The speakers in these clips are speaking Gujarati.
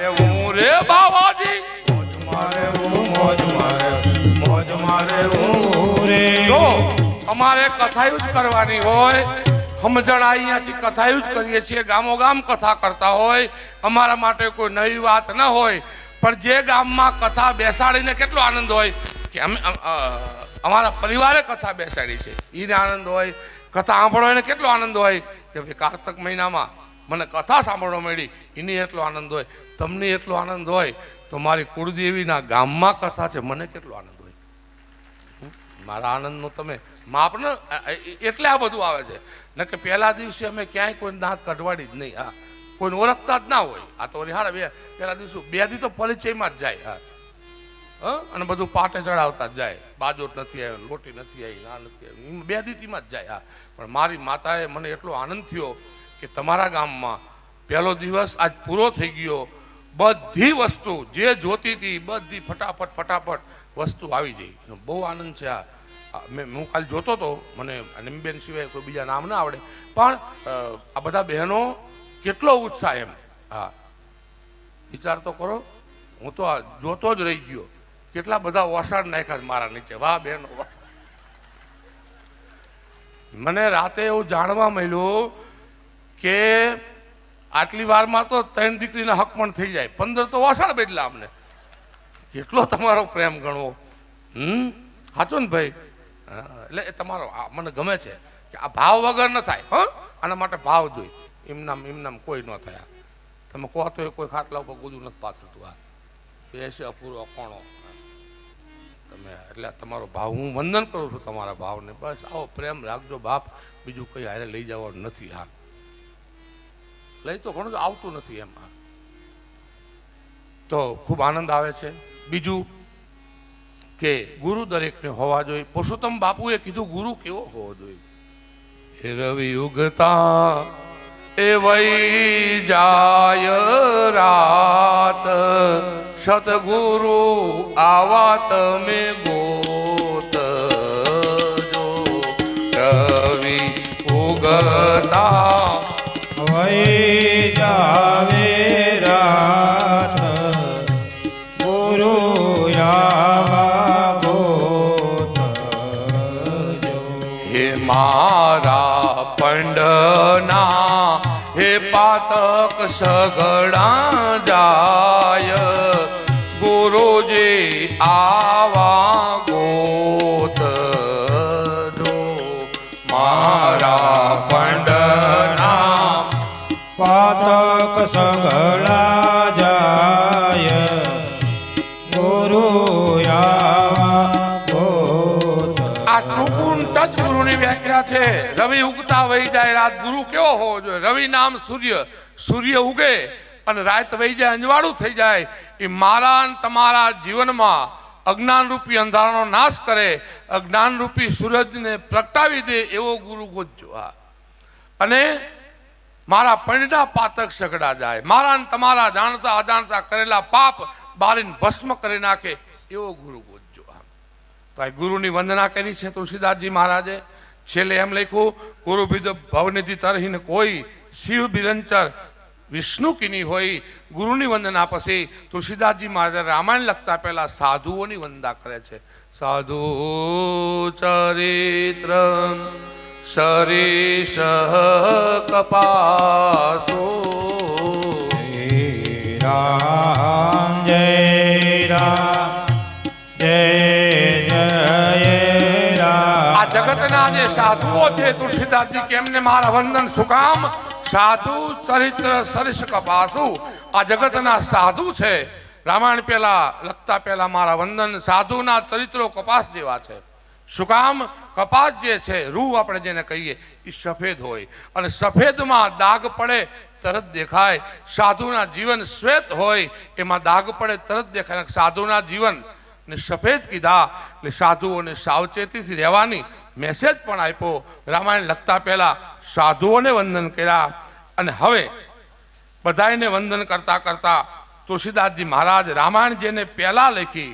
હું રે બાવાજી જો અમારે કથા જ કરવાની હોય, સમજણ અહીંયાથી કથા જ કરીએ છીએ, ગામો ગામ કથા કરતા હોય, અમારા માટે કોઈ નવી વાત ન હોય, પણ જે ગામમાં કથા બેસાડીને કેટલો આનંદ હોય કે અમે અમારા પરિવારે કથા બેસાડી છે એને આનંદ હોય, કથા સાંભળવાનો કેટલો આનંદ હોય કે ભાઈ કારતક મહિનામાં મને કથા સાંભળવા મળી એની એટલો આનંદ હોય, તમને એટલો આનંદ હોય તો મારી કુળદેવીના ગામમાં કથા છે મને કેટલો આનંદ હોય. મારા આનંદનો તમે માપ ને એટલે આ બધું આવે છે ને કે પહેલા દિવસે અમે ક્યાંય કોઈ દાંત કઢવાડી જ નહીં. હા, કોઈને ઓળખતા જ ના હોય. આ તો હારા પહેલા દિવસો 2 દી તો પરિચયમાં જ જાય. હા, અને બધું પાટે ચડાવતા જ જાય, બાજોટ નથી આવ્યો, લોટી નથી આવી, ના નથી આવી, 2 દીમાં જ જાય. હા, પણ મારી માતાએ મને એટલો આનંદ થયો કે તમારા ગામમાં પહેલો દિવસ આજ પૂરો થઈ ગયો, બધી વસ્તુ જે જોતી હતી બધી ફટાફટ વસ્તુ આવી ગઈ. બહુ આનંદ છે. હું કાલે જોતો હતો, મને નિમબેન સિવાય કોઈ બીજા નામ ના આવડે, પણ આ બધા બહેનો કેટલો ઉત્સાહ એમ. હા, વિચાર તો કરો, હું તો જોતો જ રહી ગયો. કેટલા બધા વસાડ નાખ્યા મારા નીચે. વાહ બહેનો વાહ. મને રાતે એવું જાણવા મળ્યું કે આટલી વારમાં તો 3 દીકરીના હક પણ થઈ જાય, 15 તો વસાડ બદલા અમને. કેટલો તમારો પ્રેમ ગણવો. સાચું ને ભાઈ? એટલે એ તમારો મને ગમે છે કે આ ભાવ વગર ન થાય. હા, આના માટે ભાવ જોઈ. એમનામ કોઈ ન થયા. તમે કહો તો કોઈ ખાટલા ઉપર ગોદું નથી પાથરતું. આ બેસે અપૂરો કોણો તમે. એટલે તમારો ભાવ હું વંદન કરું છું તમારા ભાવને. બસ આવો પ્રેમ રાખજો બાપ, બીજું કઈ હારે લઈ જવાનું નથી. હા, લઈ તો ઘણું આવતું નથી એમ. તો ખૂબ આનંદ આવે છે. બીજું કે ગુરુ દરેકને હોવા જોઈએ. પુરુષોત્તમ બાપુએ કીધું ગુરુ કેવો હોવો જોઈએ. હે રવિ ઉગતા એ વઈ જાય રાત, સતગુરુ આવા તમે ગોત જો. રવિ ઉગતા વઈ જાવે રાત, ગુરુ આવા ગોત જો. હે મારા પંડના હે પાતક સગડા જાય, ગુરુજી આવા ગોત જો. મારા પંડના પાતક સગળા જાય, ગુરુ આવા ગોત. આ ટૂંકું ટચ ગુરુની વ્યાખ્યા છે. રવિ ઉગતા વહી જાય રાત. ગુરુ કેવો હોવો જોઈએ? રવિ નામ સૂર્ય, સૂર્ય ઉગે અને રાત વહી જાય, અંજવાળું થઈ જાય. એ મારા અને તમારા જીવનમાં અજ્ઞાન રૂપી અંધારાનો નાશ કરે, અજ્ઞાન રૂપી સૂરજને પ્રગટાવી દે એવો ગુરુ ગોતજો. હા, અને મારા પંડા પાતક સગડા જાય, મારા અને તમારા જાણતા અજાણતા કરેલા પાપ બારીને ભસ્મ કરી નાખે એવો ગુરુ ગોતજો. તો આ ગુરુની વંદના કરી છે તુલસીદાસજી મહારાજે. છેલ્લે એમ લખ્યું, ગુરુ બીજ ભવનિધિ તરહીને કોઈ, શિવ બિરંચર વિષ્ણુ કિની હોય. ગુરુની વંદના પછી તુલસીદાસજી મહારાજ રામાયણ લખતા પહેલા સાધુઓની વંદના કરે છે. સાધુ ચરિત્ર શરીષ કપાસો. જય રામ જય રામ જય જય રામ. આ જગતના જે સાધુઓ છે તુલસીદાસજી કે એમને મારા વંદન શું કામ? સાધુ ચરિત્ર સરીષ કપાસુ. આ જગતના સાધુ છે. રામાયણ પહેલા લખતા પહેલા મારા વંદન સાધુના ચરિત્રો કપાસ જેવા છે. શું કામ? કપાસ જે છે, રૂ આપણે જેને કહીએ, એ સફેદ હોય અને સફેદમાં દાગ પડે તરત દેખાય. સાધુના જીવન શ્વેત હોય, એમાં દાગ પડે તરત દેખાય. સાધુના જીવન ને સફેદ કીધા એટલે સાધુઓને સાવચેતીથી રહેવાની મેસેજ પણ આપ્યો. રામાયણ લખતા પહેલા સાધુઓને વંદન કર્યા. અને હવે બધાને વંદન કરતા કરતા તુલસીદાસજી મહારાજ રામાયણ જેને પહેલા લખી,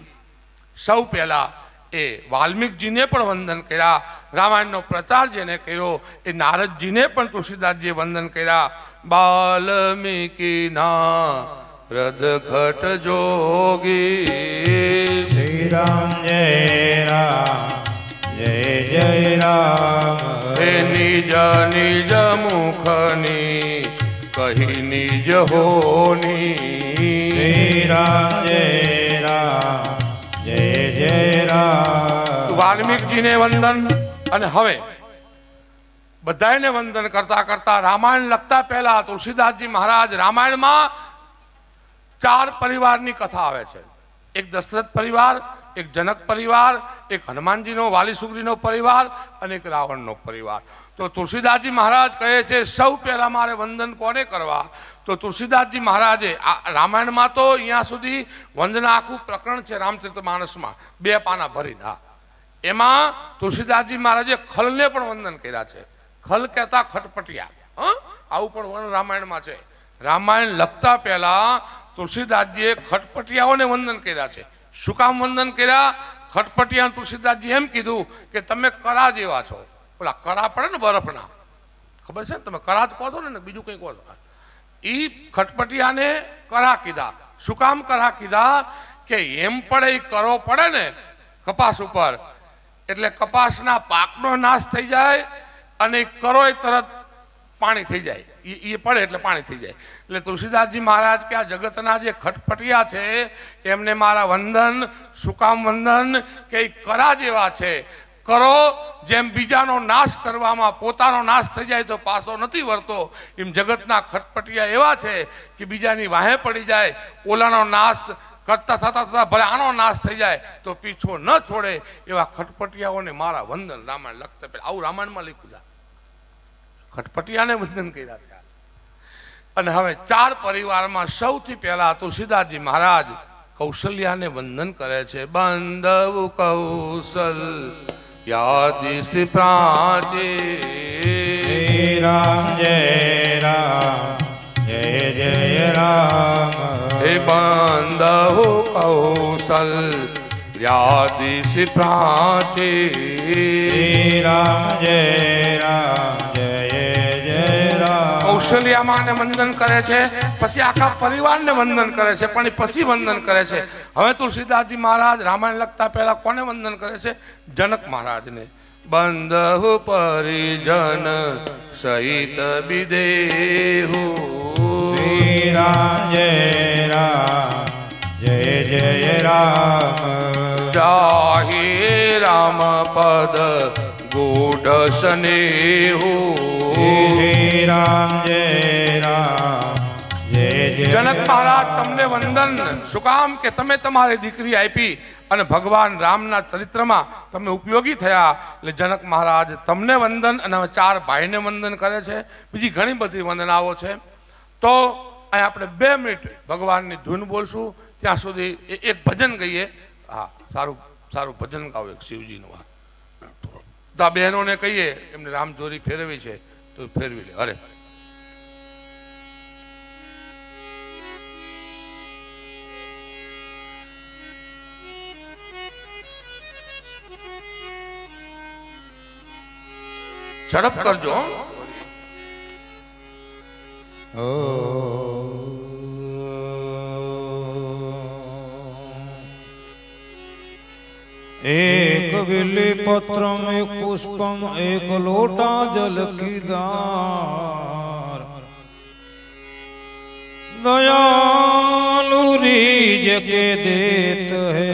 સૌ પહેલા એ વાલ્મીકજીને પણ વંદન કર્યા. રામાયણનો પ્રચાર જેને કર્યો એ નારદજીને પણ તુલસીદાસજીએ વંદન કર્યા. વાલ્મીકીના રદઘટ જોગી શ્રી રામ જય રામ જય જય રામ હે નિજ નિજ મુખની કહી નિજ હોની શ્રી રામ જય રામ જય જય રામ વાલ્મીકજીને વંદન. અને હવે બધાને વંદન કરતા કરતા રામાયણ લખતા પહેલા તુલસીદાસજી મહારાજ રામાયણમાં 4 પરિવારની કથા આવે છે. એક દશરથ પરિવાર, એક જનક પરિવાર, એક હનુમાનજીનો વાલી સુગ્રીનો પરિવાર અને એક રાવણનો પરિવાર. તો તુલસીદાસજી મહારાજ કહે છે સૌ પહેલા મારે વંદન કોને કરવા? તો તુલસીદાસજી મહારાજે રામાયણમાં તો અહીંયા સુધી વંદના આખું પ્રકરણ છે રામચરિતમાનસમાં 2 પાના ભરીને. હા, એમાં તુલસીદાસજી મહારાજે ખલને પણ વંદન કર્યા છે. ખલ કહેતા ખટપટિયા. આવું પણ રામાયણમાં છે. રામાયણ લખતા પહેલા તુલસીદાસજીએ ખટપટિયાઓને વંદન કર્યા છે. શું કામ વંદન કર્યા? ખટપટિયા તુલસીદાસજી એમ કીધું કે તમે કરા જેવા છો. પેલા કરા પડે ને બરફના, ખબર છે ને? તમે કરા જ કહો છો ને, બીજું કંઈ કહો છો. એ ખટપટિયાને કરા કીધા. શું કામ કરા કીધા? કે એમ પડે એ કરો પડે ને કપાસ ઉપર, એટલે કપાસના પાકનો નાશ થઈ જાય અને કરો એ તરત પાણી થઈ જાય. એ પડે એટલે પાણી થઈ જાય. એટલે તુલસીદાસજી મહારાજ કે આ જગતના જે ખટપટિયા છે એમને મારા વંદન. શું કામ વંદન? કે એ કરા જેવા છે. કરો જેમ બીજાનો નાશ કરવામાં પોતાનો નાશ થઈ જાય તો પાછો નથી વળતો, એમ જગતના ખટપટિયા એવા છે કે બીજાની વાહે પડી જાય, ઓલાનો નાશ કરતા થતા થતા ભલે આનો નાશ થઈ જાય તો પીછો ન છોડે એવા ખટપટિયાઓને મારા વંદન. રામાયણ લખતા પહેલા આવું રામાયણમાં લખ્યું છે. ખટપટિયાને વંદન કર્યા છે. અને હવે 4 પરિવારમાં સૌથી પહેલા તુલસીદાસજી મહારાજ કૌશલ્યાને વંદન કરે છે. બંધવ કૌશલ્યાદિશ પ્રાચે શ્રી રામ જય રામ જય જય રામ હે બંધવ કૌશલ્યાદિશ પ્રાચે શ્રી રામ જય રામ જય જય રામ. કૌશલ્યામાં વંદન કરે છે, પછી આખા પરિવારને વંદન કરે છે, પણ એ પછી વંદન કરે છે. હવે તુલસીદાસજી મહારાજ રામાયણ લખતા પહેલા કોને વંદન કરે છે? જનક મહારાજને. બંધુ પરિજન સહિત વિદેહુ શ્રી રામ જય રામ જય જય રામ ચાહે રામ પદ ગૂઢ સ્નેહુ શ્રી રામ જય રામ જય જય જનક મહારાજ તમને વંદન. શું કામ? કે તમે તમારી દીકરી આપી અને ભગવાન રામના ચરિત્રમાં તમે ઉપયોગી થયા. એટલે જનક મહારાજ તમને વંદન. અને હવે 4 ભાઈને વંદન કરે છે. બીજી ઘણી બધી વંદનાઓ છે. તો અહીં આપણે 2 મિનિટ ભગવાનની ધૂન બોલશું. ત્યાં સુધી એક ભજન ગઈએ. હા, સારું સારું ભજન ગાઓ એક શિવજીનું. આ બહેનોને કહીએ એમને રામજોરી ફેરવી છે તો ફેરવી લે. અરે ઝડપ કરજો. एक बिल्ली पत्रम एक पुष्पम एक लोटा जल की दार दयालु रीज के देत है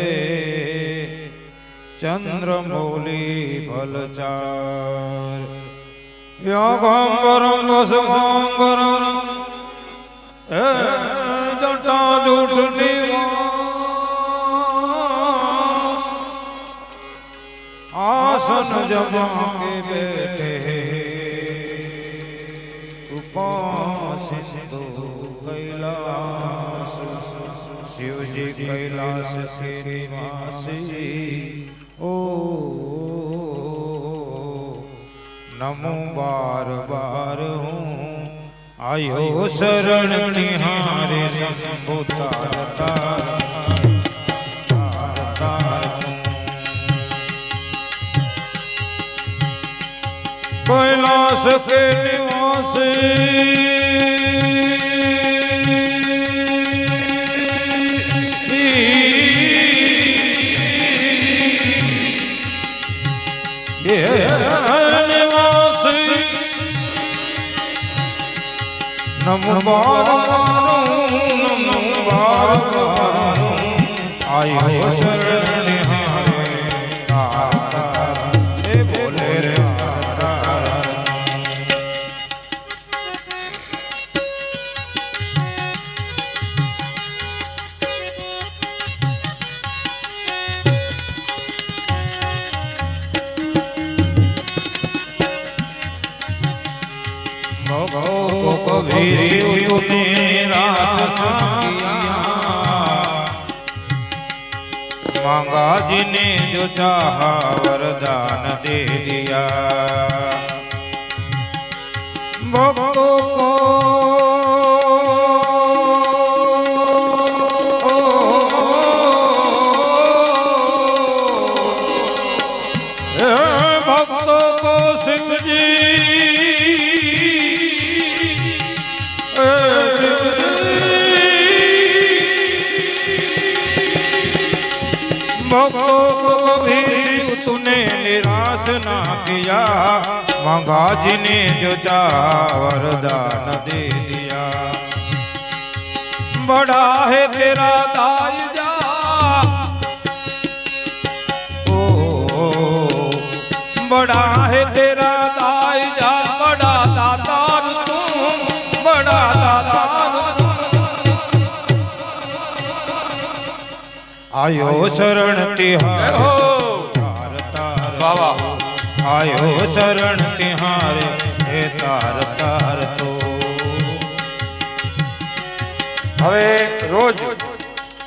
चंद्रमौली फलचार यागंबरम वसुगंबरम जटा जूठनी आसन जमा के बैठे उपास सिंधु कैलाश शिव जी कैलाश से निवासी ओ नमो बार बार हूँ आयो शरण निहारे शंभु तारता कैलाश के निवासी નમો બારવાનું નમો બારવાનું આયો શરણ નિહારે તારા એ બોલે રે તારા कबीर तूने रास किया मांगा जिने जो चाहा वरदान दे दिया भक्तों को भक्तों को सिंह जी भक्तों को भी तूने निराश ना किया मांगा जिने जो चाहा वरदान दे दिया बड़ा है तेरा दायजा बड़ा है तेरा दायजा बड़ा दातार तुम बड़ा दातार आयो शरण तिहारे तार तार बाबा आयो शरण तिहारे हे तार तार तो હવે રોજ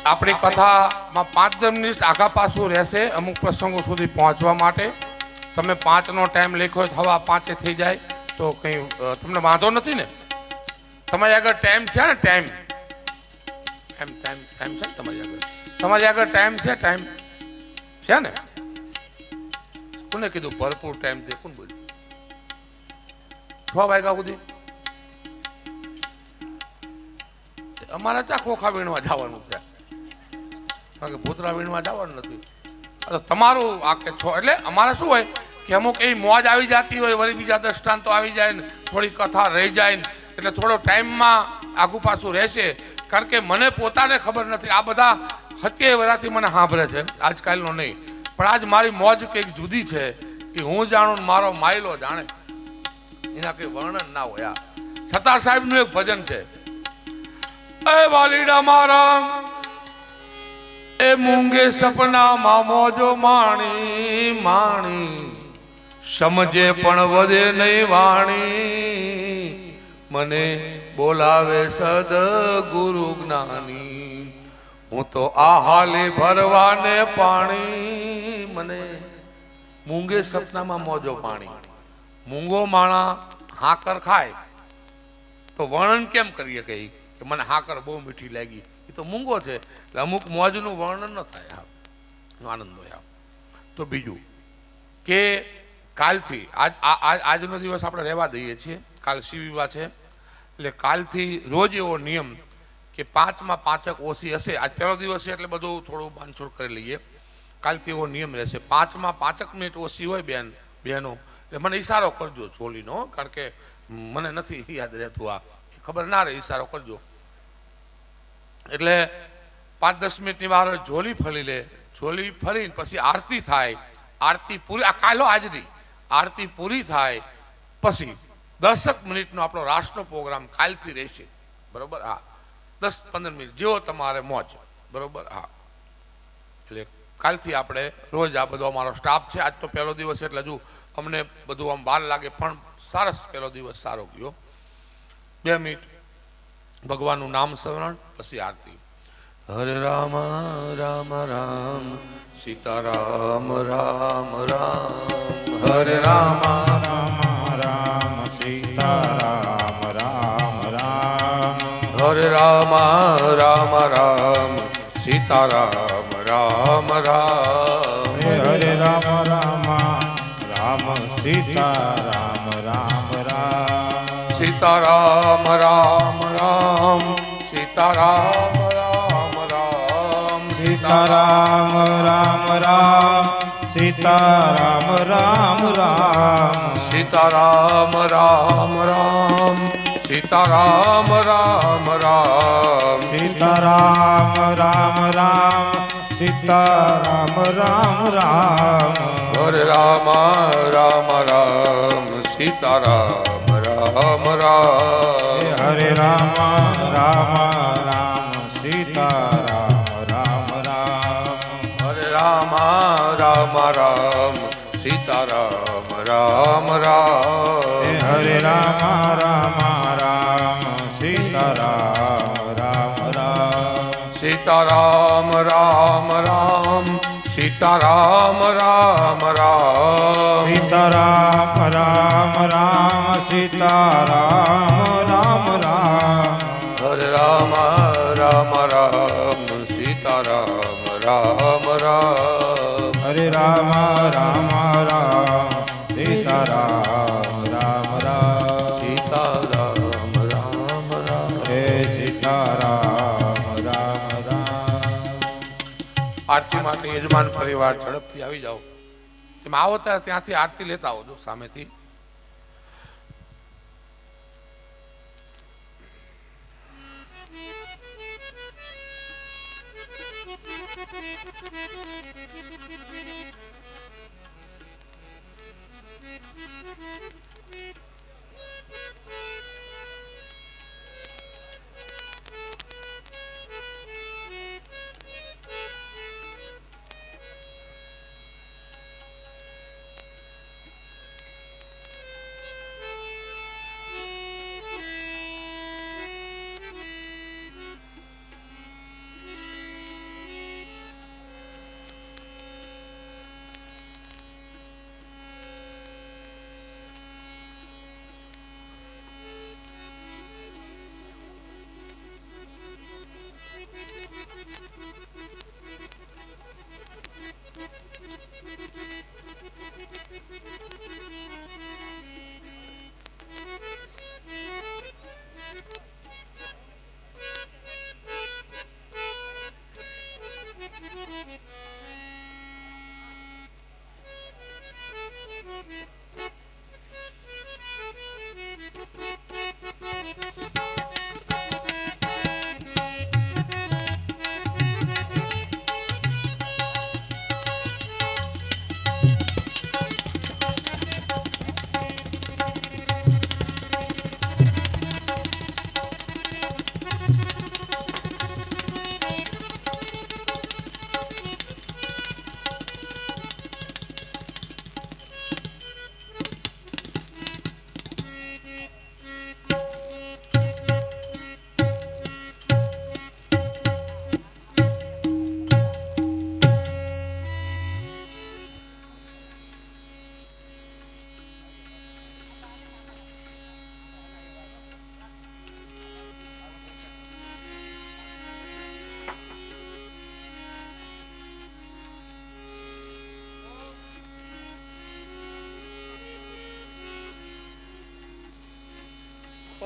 આપણી કથામાં 5-10 મિનિટ આગા પાછું રહેશે અમુક પ્રસંગો સુધી પહોંચવા માટે તમે 5નો ટાઈમ લખ્યો તો હવા 5 થઈ જાય તો કંઈ તમને વાંધો નથી ને તમારી આગળ ટાઈમ છે ને ટાઈમ છે ને તમારી આગળ ટાઈમ છે ને કોને કીધું ભરપૂર ટાઈમ છે કોણ બોલ્યું 6 વાગ્યા સુધી અમારે ત્યાં ખોખા વીણવા જવાનું છે કારણ કે ભૂતરા વીણવા જવાનું નથી તમારું આ કે છો એટલે અમારે શું હોય કે અમુક એવી મોજ આવી જતી હોય વળી બીજા દ્રષ્ટાંતો આવી જાય ને થોડી કથા રહી જાય ને એટલે થોડો ટાઈમમાં આગુ પાછું રહેશે કારણ કે મને પોતાને ખબર નથી આ બધા 70 વર્ષથી મને સાંભળે છે આજકાલનો નહીં પણ આજ મારી મોજ કંઈક જુદી છે કે હું જાણું ને મારો માયલો જાણે એના કંઈ વર્ણન ના હોય આ સત્તાર સાહેબનું એક ભજન છે એ વાલીડા મારા એ મૂંગે સપનામાં મોજો માણી માણી સમજે પણ વધે નહીં વાણી મને બોલાવે સદ ગુરુ જ્ઞાની હું તો આ હાલી ભરવાને પાણી મને મૂંગે સપનામાં મોજો પાણી મૂંગો માણા હાકર ખાય તો વર્ણન કેમ કરીએ કઈ કે મને હાકર બહુ મીઠી લાગી એ તો મૂંગો છે એટલે અમુક મોજનું વર્ણન ન થાય આનંદ હોય તો બીજું કે કાલથી આજનો દિવસ આપણે રહેવા દઈએ છીએ કાલ શિવિવા છે એટલે કાલથી રોજ એવો નિયમ કે 5માં 5 ઓછી હશે આજ પહેલો દિવસ છે એટલે બધું થોડું બાંધછોડ કરી લઈએ કાલથી એવો નિયમ રહેશે 5માં 5 મિનિટ ઓછી હોય બહેનો એટલે મને ઈશારો કરજો ચોલીનો કારણ કે મને નથી યાદ રહેતું આ ખબર ના રહે ઈશારો કરજો એટલે 5-10 મિનિટની વાર ઝોલી ફરી લે ઝોલી ફરીને પછી આરતી થાય આરતી પૂરી આ કાલો આજની આરતી પૂરી થાય પછી 10 મિનિટનો આપણો રાષ્ટ્રનો પ્રોગ્રામ કાલથી રહેશે બરોબર હા 10-15 મિનિટ જેવો તમારે મોજ બરોબર હા એટલે કાલથી આપણે રોજ આ બધો અમારો સ્ટાફ છે આજ તો પહેલો દિવસ એટલે હજુ અમને બધું આમ વાર લાગે પણ સરસ પહેલો દિવસ સારો ગયો 2 મિનિટ ભગવાનનું નામ સ્મરણ પછી આરતી હરે રામ રામ રામ સીતારામ રામ રામ હરે રામ રામ રામ સીતારામ રામ રામ હરે રામ રામ રામ સીતારામ રામ રામ હરે રામ રામ રામ સીતારામ રામ રામ સીતારામ રામ રામ સીતારામ રામ રામ સીતારામ રામ રામ સીતારામ રામ રામ સીતારામ રામ રામ સીતારામ રામ રામ સીતારામ રામ રામ સીતારામ રામ રામ હરે રામ રામ રામ સીતારામ રામ રામ હરે રામ રામ રામ સીતારામ રામ રામ હરે રામ રામ રામ સીતારામ રામ રામ હરે રામ રામ રામ સીતારામ રામ રામ સીતારામ રામ રામ સીતારામ રામ રામ સીતારામ રામ રામ સીતારામ રામ રામ હરે રામ રામ રામ સીતારામ રામ રામ હરે રામ રામ રામ સીતારામ રામ રામ સીતારામ રામ રામ હે સીતારામ રામ રામ આરતી માટે યજમાન પરિવાર ઝડપથી આવી જાઓ. તમે આવો ત્યારે ત્યાંથી આરતી લેતા આવજો સામેથી.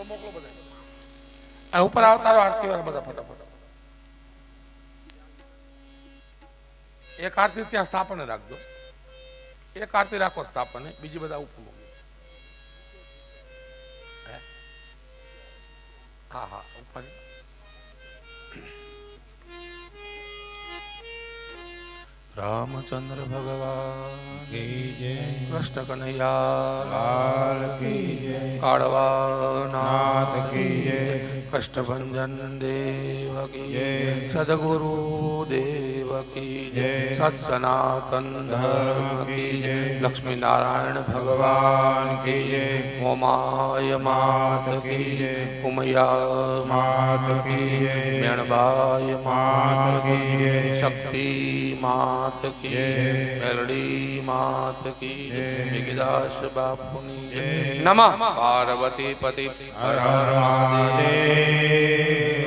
મોકલો બધા ઉપર આવતા રહો. આરતી વાળા બધા ફટાફટ એક આરતી ત્યાં સ્થાપને રાખજો. એક આરતી રાખો સ્થાપને, બીજી બધા ઉપર મોકલો. હા હા ઉપર. રામચંદ્ર ભગવાન કી જય કૃષ્ણ કનૈયા લાલ કી જય કાળવા નાથ કી જય કષ્ટભંજન દેવ કી જય સદગુરુ દેવ કી જય સત સનાતન ધર્મ કી જય લક્ષ્મી નારાયણ ભગવાન કી જય મોમાય માત કી જય ઉમૈયા માત કી જય મેણબાય માત કી જય શક્તિ માત की मेलडी मात की मेघदास बापुनी नमः पार्वती पति हर हर महादेव.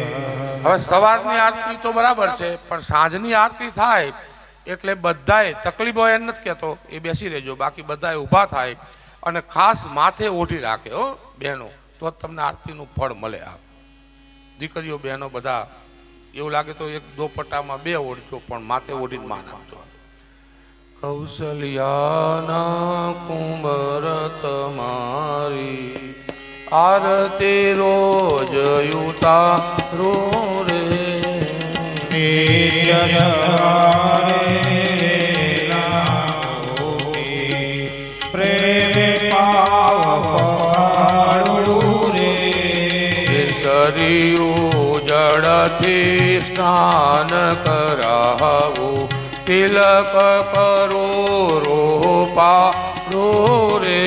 હવે સવારની આરતી તો બરાબર છે, પણ સાંજની આરતી થાય એટલે બધાએ તકલીફ હોય એમ નથી કહેતો, એ બેસી રહેજો. બાકી બધાએ ઊભા થાય અને ખાસ માથે ઓઢી રાખે હો બહેનો, તો જ તમને આરતીનું ફળ મળે. આ દીકરીઓ બહેનો બધા એવું લાગે તો એક દોપટ્ટામાં બે ઓઢજો, પણ માથે ઓઢીને માન આપજો. કૌશલ્યાના કુંભર તમારી આરતી રોજ ઉતારો રે નિત્ય સવારે નાઓકી પ્રેમે પાવ પહાડું રે સરયું જળથી સ્નાન કરાવું તિલક કરો રોપા રો રે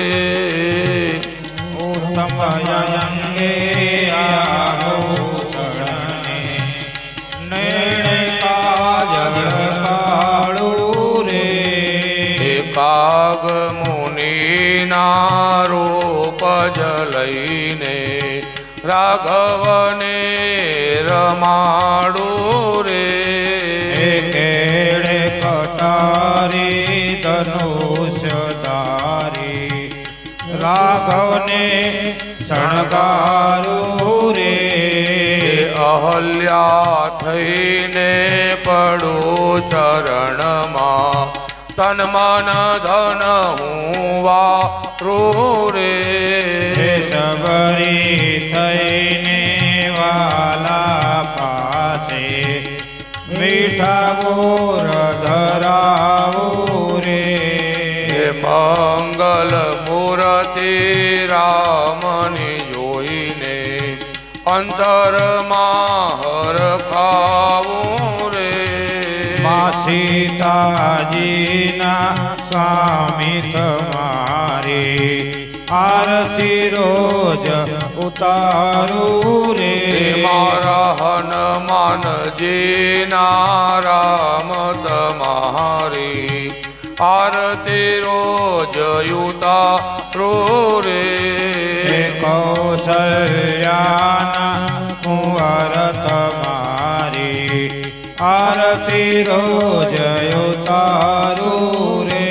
ઉત્તમ અંગે આભૂષણને નૈણ કાજલ કાળું રે કાગ મુનિના રૂપ જલઈને રાઘવને રમાડું રે કેળે કટારી ધનુષ્ય ધારી રાઘવને શણગારું રે અહલ્યા થઈને પડો ચરણમાં તન મન ધન હું વારું રે સબરી થઈને વાલા પાસે મીઠા બોર ધરાવું રે મંગલ મૂર્તિ રામની જોઈને અંતરમાં હરખાવું રે મા સીતાજીના સ્વામી તમારી આરતી રોજ ઉતારું રે મારા હનુમાનજીના રામ તમારી આરતી રોજ ઉતારો રે કૌશલ્યાના કુંવર તમારી આરતી રોજ ઉતારું રે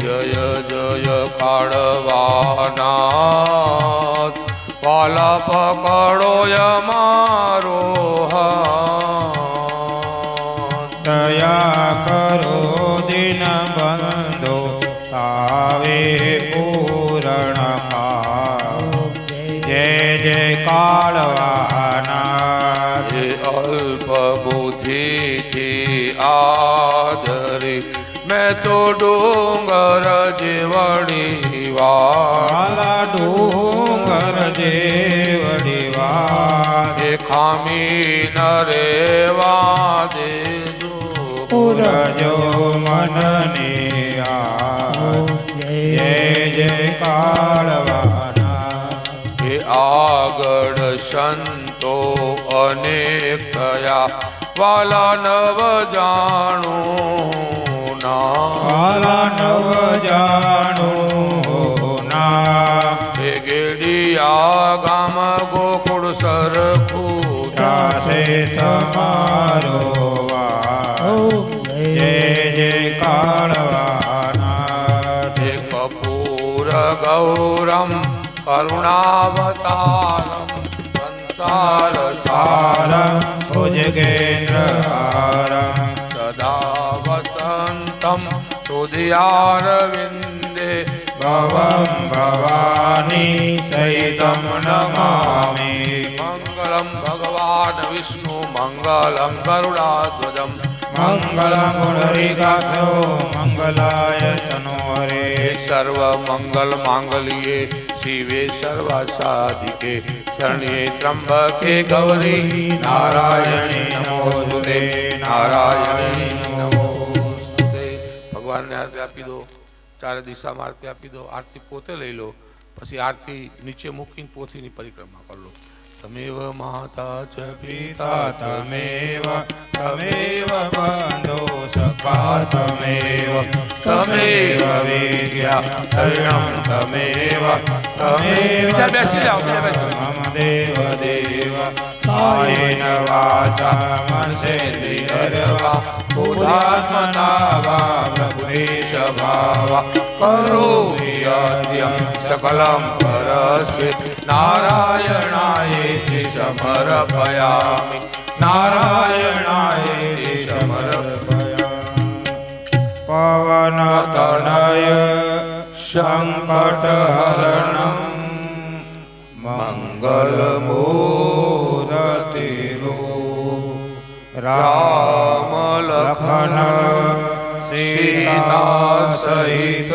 જય જય કાળવાનાથ વાલા પકડો અમારો હાથ દયા કરો દિન બંધો કાવે પૂરણ ભાવ જય જય કાળવાનાથ જે અલ્પ બુદ્ધિથી આદરે મેં તો ડુંગર જેવડી વાલા ડુંગર જેવડી વાત એ ખામી ન રેવા દેજો પુરજો મનને જય જય કાળવાનાથ એ આગળ સંતો અનેક થયા વાલા નવ જાણું વાલા નવ જાણું ના એ ગેડિયા ગામ ગોકુળ સરખું દાસે તમારો વા જય જય કાળવાનાથ એ કપૂર ગૌરમ કરુણાવતારમ સંસાર સારં ભુજગેન્દ્રહારં સદા વસંતમ હૃદયારવિંદે ભવં ભવાની સહિतं નમામિ મંગલમ ભગવાન વિષ્ણુ મંગલમ ગરુડાધ્વજમ મંગલં પુંડરીકાક્ષો મંગલાય તનોહરે સર્વ મંગલ માંગલ્યે શિવે સર્વાસાધિકે શરણ્યે ત્રંબકે ગૌરી નારાયણે નમોસ્તુતે નારાયણે નમોસ્તુતે ભગવાનને આરતી આપી દો ચારે દિશામાં આરતી આપી દો આરતી પોતે લઈ લો પછી આરતી નીચે મૂકીને પોથીની પરિક્રમા કરી લો તમેવ માતા ચ પિતા તમેવ તમેવ બંધો સખા તમેવ તમેવ વિદ્યા તૈણં તમેવ તમેવ બેસી જાઓ, બીજા બેસી જાઓ. મમ દેવ દેવ કાયેન વાચા મનસેન્દ્રિયર્વા બુદ્ધાત્મના વા પ્રભુદેશ ભાવા કરોમિ યદ્યં સકલં પરસ્ય નારાયણાયેતિ સમર્પયામિ નારાયણાયેતિ સમર્પયામિ પવન તનય સંકટહરણં મંગલ મૂર્તિ રામ લખન સીતા સહિત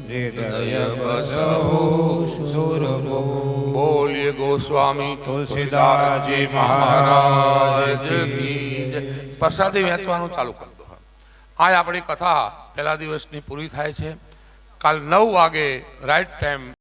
હૃદય બસહુ સુરભો. બોલીએ ગોસ્વામી તુલસીદાસજી મહારાજ કી જય. પ્રસાદી વહેંચવાનું ચાલુ કરી દો. આ આપણી કથા પહેલા દિવસની પૂરી થાય છે. કાલ 9 વાગે રાઈટ ટાઈમ